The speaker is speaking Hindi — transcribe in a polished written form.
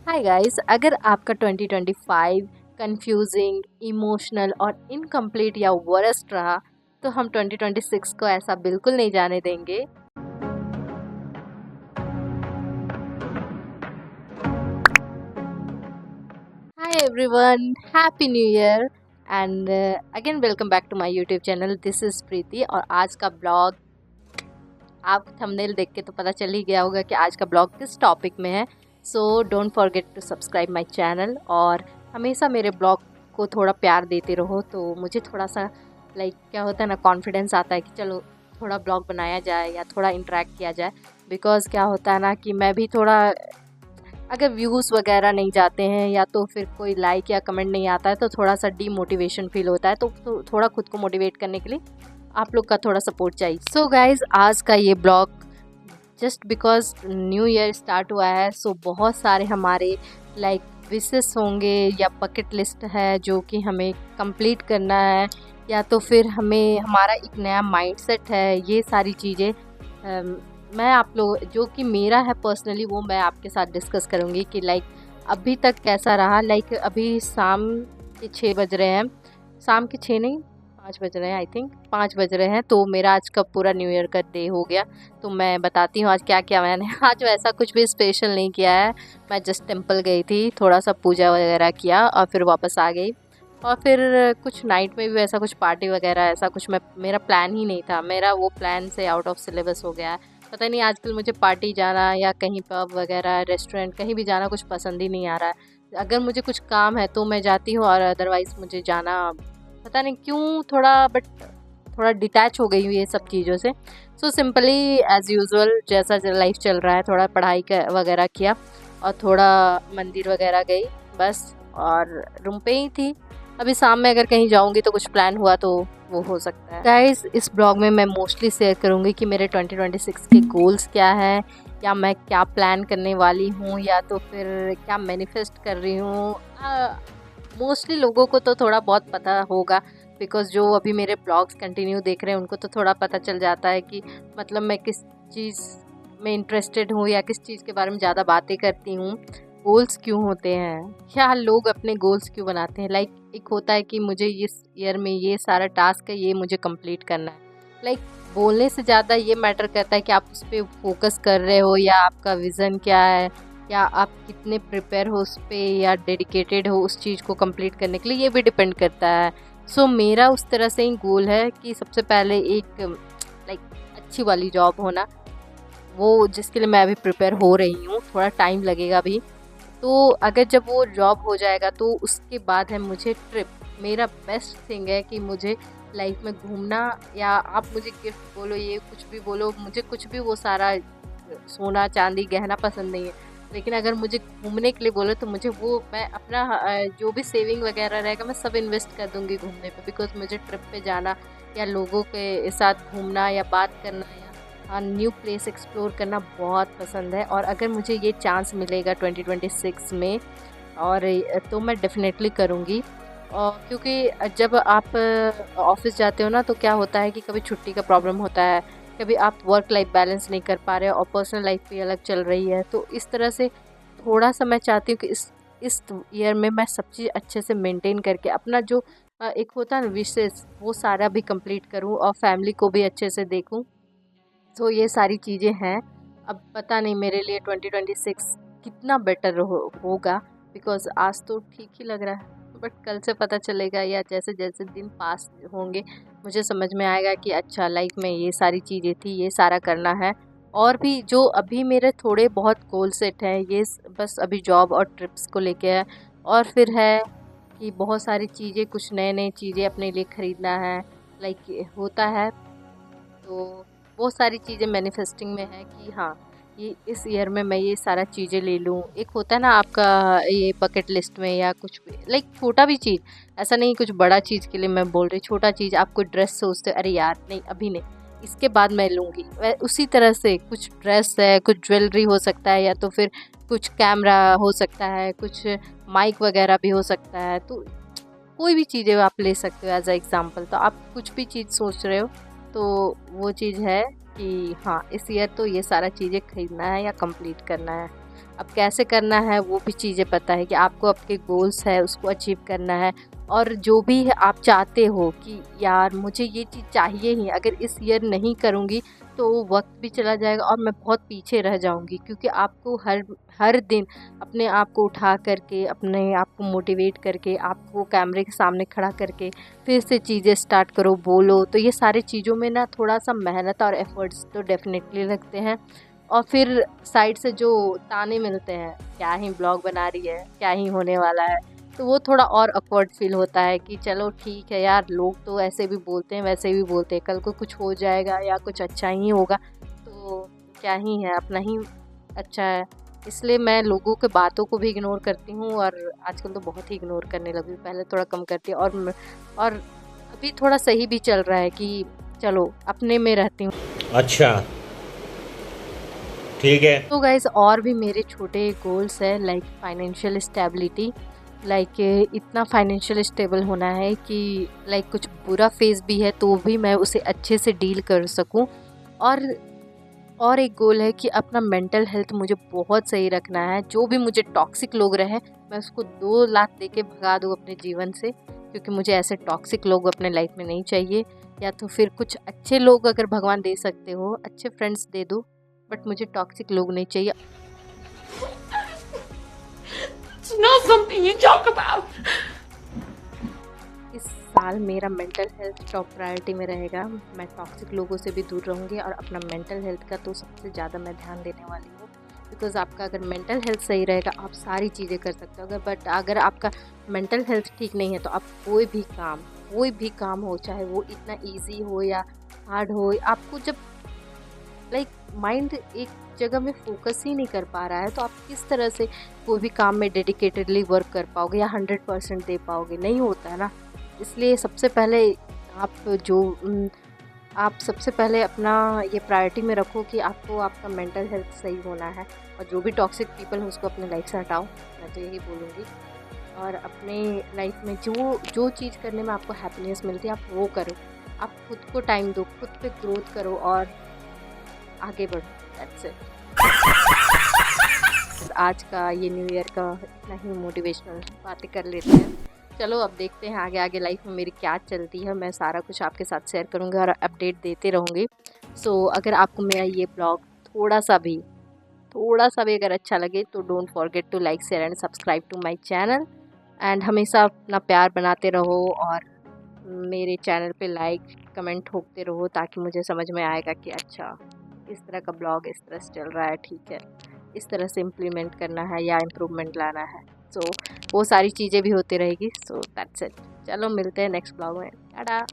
हाय गाइस, अगर आपका 2025 कंफ्यूजिंग, इमोशनल और इनकम्प्लीट या वर्स्ट रहा तो हम 2026 को ऐसा बिल्कुल नहीं जाने देंगे। Hi everyone, happy new year and again welcome back to my YouTube channel. This is Preeti और आज का ब्लॉग आप थंबनेल देख के तो पता चल ही गया होगा कि आज का ब्लॉग किस टॉपिक में है। So don't forget to subscribe my channel और हमेशा मेरे ब्लॉग को थोड़ा प्यार देते रहो तो मुझे थोड़ा सा क्या होता है ना, कॉन्फिडेंस आता है कि चलो थोड़ा ब्लॉग बनाया जाए या थोड़ा इंटरेक्ट किया जाए। बिकॉज़ क्या होता है ना कि मैं भी थोड़ा, अगर व्यूज़ वगैरह नहीं जाते हैं या तो फिर कोई लाइक या कमेंट नहीं आता है तो थोड़ा सा डीमोटिवेशन फील होता है। तो थोड़ा खुद को मोटिवेट करने के लिए आप लोग का थोड़ा सपोर्ट चाहिए। सो गाइज, आज का ये blog just because new year start हुआ है, सो बहुत सारे हमारे विशेस होंगे या बकेट लिस्ट है जो कि हमें कंप्लीट करना है, या तो फिर हमें हमारा एक नया माइंडसेट है। ये सारी चीज़ें मैं आप लोग जो कि मेरा है पर्सनली वो मैं आपके साथ डिस्कस करूँगी कि अभी तक कैसा रहा। अभी शाम के 6 बज रहे हैं, शाम के 6 नहीं 5 बज रहे हैं, आई थिंक 5 बज रहे हैं। तो मेरा आज का पूरा न्यू ईयर का डे हो गया। तो मैं बताती हूँ आज क्या किया मैंने। आज वैसा कुछ भी स्पेशल नहीं किया है, मैं जस्ट टेंपल गई थी, थोड़ा सा पूजा वगैरह किया और फिर वापस आ गई। और फिर कुछ नाइट में भी वैसा कुछ पार्टी वगैरह ऐसा कुछ मेरा प्लान ही नहीं था। मेरा वो प्लान से आउट ऑफ सिलेबस हो गया है। पता नहीं आजकल मुझे पार्टी जाना या कहीं पब वगैरह रेस्टोरेंट कहीं भी जाना कुछ पसंद ही नहीं आ रहा है। अगर मुझे कुछ काम है तो मैं जाती हूँ और अदरवाइज़ मुझे जाना पता नहीं क्यों थोड़ा डिटैच हो गई हूँ ये सब चीज़ों से। सो सिंपली एज़ यूजुअल जैसा लाइफ चल रहा है, थोड़ा पढ़ाई वगैरह किया और थोड़ा मंदिर वगैरह गई बस, और रूम पे ही थी। अभी शाम में अगर कहीं जाऊंगी तो कुछ प्लान हुआ तो वो हो सकता है। गाइस, इस ब्लॉग में मैं मोस्टली शेयर करूंगी कि मेरे 2026 के गोल्स क्या हैं, या मैं क्या प्लान करने वाली हूँ, या तो फिर क्या मैनिफेस्ट कर रही हूँ। मोस्टली लोगों को तो थोड़ा बहुत पता होगा, बिकॉज़ जो अभी मेरे ब्लॉग्स कंटिन्यू देख रहे हैं उनको तो थोड़ा पता चल जाता है कि मतलब मैं किस चीज़ में इंटरेस्टेड हूँ या किस चीज़ के बारे में ज़्यादा बातें करती हूँ। गोल्स क्यों होते हैं, क्या लोग अपने गोल्स क्यों बनाते हैं। एक होता है कि मुझे इस ईयर में ये सारा टास्क है, ये मुझे कंप्लीट करना है। बोलने से ज़्यादा ये मैटर करता है कि आप उस पर फोकस कर रहे हो या आपका विज़न क्या है, या आप कितने प्रिपेयर हो उस पर या डेडिकेटेड हो उस चीज़ को कंप्लीट करने के लिए, ये भी डिपेंड करता है। सो मेरा उस तरह से ही गोल है कि सबसे पहले एक अच्छी वाली जॉब होना, वो जिसके लिए मैं अभी प्रिपेयर हो रही हूँ। थोड़ा टाइम लगेगा अभी, तो अगर जब वो जॉब हो जाएगा तो उसके बाद है मुझे ट्रिप। मेरा बेस्ट थिंग है कि मुझे लाइफ में घूमना, या आप मुझे गिफ्ट बोलो, ये कुछ भी बोलो, मुझे कुछ भी वो सारा सोना चांदी गहना पसंद नहीं है। लेकिन अगर मुझे घूमने के लिए बोलो तो मुझे वो मैं अपना जो भी सेविंग वगैरह रहेगा मैं सब इन्वेस्ट कर दूँगी घूमने पे। बिकॉज़ मुझे ट्रिप पे जाना या लोगों के साथ घूमना या बात करना या न्यू प्लेस एक्सप्लोर करना बहुत पसंद है। और अगर मुझे ये चांस मिलेगा 2026 में, और तो मैं डेफ़िनेटली करूँगी। और क्योंकि जब आप ऑफ़िस जाते हो ना तो क्या होता है कि कभी छुट्टी का प्रॉब्लम होता है, कभी आप वर्क लाइफ बैलेंस नहीं कर पा रहे हो और पर्सनल लाइफ भी अलग चल रही है। तो इस तरह से थोड़ा-सा मैं चाहती हूँ कि इस ईयर में मैं सब चीज़ अच्छे से मेंटेन करके अपना जो एक होता है ना विशेज़, वो सारा भी कंप्लीट करूँ और फैमिली को भी अच्छे से देखूँ। तो ये सारी चीज़ें हैं। अब पता नहीं मेरे लिए 2026 कितना बेटर होगा, बिकॉज़ आज तो ठीक ही लग रहा है, बट कल से पता चलेगा या जैसे-जैसे दिन पास होंगे मुझे समझ में आएगा कि अच्छा लाइफ में ये सारी चीज़ें थी, ये सारा करना है। और भी जो अभी मेरे थोड़े बहुत गोल सेट हैं, ये बस अभी जॉब और ट्रिप्स को लेके है। और फिर है कि बहुत सारी चीज़ें, कुछ नए-नए चीज़ें अपने लिए ख़रीदना है, होता है। तो वो सारी चीज़ें मैनिफेस्टिंग में है कि हाँ, ये इस ईयर में मैं ये सारा चीज़ें ले लूँ। एक होता है ना आपका ये बकेट लिस्ट में, या कुछ भी छोटा भी चीज़, ऐसा नहीं कुछ बड़ा चीज़ के लिए मैं बोल रही, छोटा चीज़ आप कोई ड्रेस सोचते हो, अरे यार नहीं अभी नहीं, इसके बाद मैं लूँगी। उसी तरह से कुछ ड्रेस है, कुछ ज्वेलरी हो सकता है, या तो फिर कुछ कैमरा हो सकता है, कुछ माइक वगैरह भी हो सकता है। तो कोई भी चीज़ें आप ले सकते हो एज अ एग्ज़ाम्पल। तो आप कुछ भी चीज़ सोच रहे हो तो वो चीज़ है कि हाँ, इस ईयर तो ये सारा चीज़ें खरीदना है या कंप्लीट करना है। अब कैसे करना है वो भी चीज़ें पता है कि आपको आपके गोल्स है उसको अचीव करना है, और जो भी है आप चाहते हो कि यार मुझे ये चीज़ चाहिए ही, अगर इस ईयर नहीं करूँगी तो वक्त भी चला जाएगा और मैं बहुत पीछे रह जाऊँगी। क्योंकि आपको हर हर दिन अपने आप को उठा करके, अपने आप को मोटिवेट करके, आपको कैमरे के सामने खड़ा करके फिर से चीज़ें स्टार्ट करो, बोलो, तो ये सारी चीज़ों में ना थोड़ा सा मेहनत और एफर्ट्स तो डेफिनेटली लगते हैं। और फिर साइड से जो ताने मिलते हैं, क्या ही ब्लॉग बना रही है, क्या ही होने वाला है, तो वो थोड़ा और ऑकवर्ड फील होता है कि चलो ठीक है यार, लोग तो ऐसे भी बोलते हैं वैसे भी बोलते हैं, कल को कुछ हो जाएगा या कुछ अच्छा ही होगा तो क्या ही है, अपना ही अच्छा है। इसलिए मैं लोगों के बातों को भी इग्नोर करती हूँ, और आजकल तो बहुत ही इग्नोर करने लगी हूँ। पहले थोड़ा कम करती और अभी थोड़ा सही भी चल रहा है कि चलो अपने में रहती हूँ। अच्छा, ठीक है। तो गाइस, और भी मेरे छोटे गोल्स है लाइक फाइनेंशियल स्टेबिलिटी, लाइक इतना फाइनेंशियल स्टेबल होना है कि लाइक कुछ बुरा फेज भी है तो भी मैं उसे अच्छे से डील कर सकूं। और एक गोल है कि अपना मेंटल हेल्थ मुझे बहुत सही रखना है। जो भी मुझे टॉक्सिक लोग रहे मैं उसको 2 लाख दे के भगा दूँ अपने जीवन से, क्योंकि मुझे ऐसे टॉक्सिक लोग अपने लाइफ में नहीं चाहिए। या तो फिर कुछ अच्छे लोग अगर भगवान दे सकते हो, अच्छे फ्रेंड्स दे दो, बट मुझे टॉक्सिक लोग नहीं चाहिए। It's not something you talk about. इस साल मेरा मेंटल हेल्थ टॉप प्रायोरिटी में रहेगा। मैं टॉक्सिक लोगों से भी दूर रहूँगी और अपना मेंटल हेल्थ का तो सबसे ज़्यादा मैं ध्यान देने वाली हूँ। बिकॉज़ आपका अगर मेंटल हेल्थ सही रहेगा आप सारी चीज़ें कर सकते हो। बट अगर आपका मेंटल हेल्थ ठीक नहीं है तो आप कोई भी काम हो, चाहे वो इतना ईजी हो या हार्ड हो, आपको जब लाइक माइंड एक जगह में फोकस ही नहीं कर पा रहा है तो आप किस तरह से कोई भी काम में डेडिकेटेडली वर्क कर पाओगे या 100% दे पाओगे? नहीं होता है ना। इसलिए सबसे पहले आप सबसे पहले अपना ये प्रायोरिटी में रखो कि आपको आपका मेंटल हेल्थ सही होना है, और जो भी टॉक्सिक पीपल है उसको अपने लाइफ से हटाओ, मैं तो यही बोलूँगी। और अपने लाइफ में जो जो चीज़ करने में आपको हैप्पीनेस मिलती है आप वो करो। आप खुद को टाइम दो, खुद पे ग्रोथ करो और आगे बढ़ो। That's it. आज का ये न्यू ईयर का इतना ही मोटिवेशनल बातें कर लेते हैं। चलो अब देखते हैं आगे आगे लाइफ में मेरी क्या चलती है। मैं सारा कुछ आपके साथ शेयर करूँगी और अपडेट देते रहूँगी। सो अगर आपको मेरा ये ब्लॉग थोड़ा सा भी अगर अच्छा लगे तो don't forget to like, share and subscribe to my channel. And हमेशा अपना प्यार बनाते रहो और मेरे चैनल पे लाइक कमेंट ठोकते रहो, ताकि मुझे समझ में आएगा कि अच्छा इस तरह का ब्लॉग इस तरह से चल रहा है, ठीक है, इस तरह से इम्प्लीमेंट करना है या इम्प्रूवमेंट लाना है। सो वो सारी चीज़ें भी होती रहेगी। So that's it. चलो मिलते हैं नेक्स्ट ब्लॉग में। टाटा।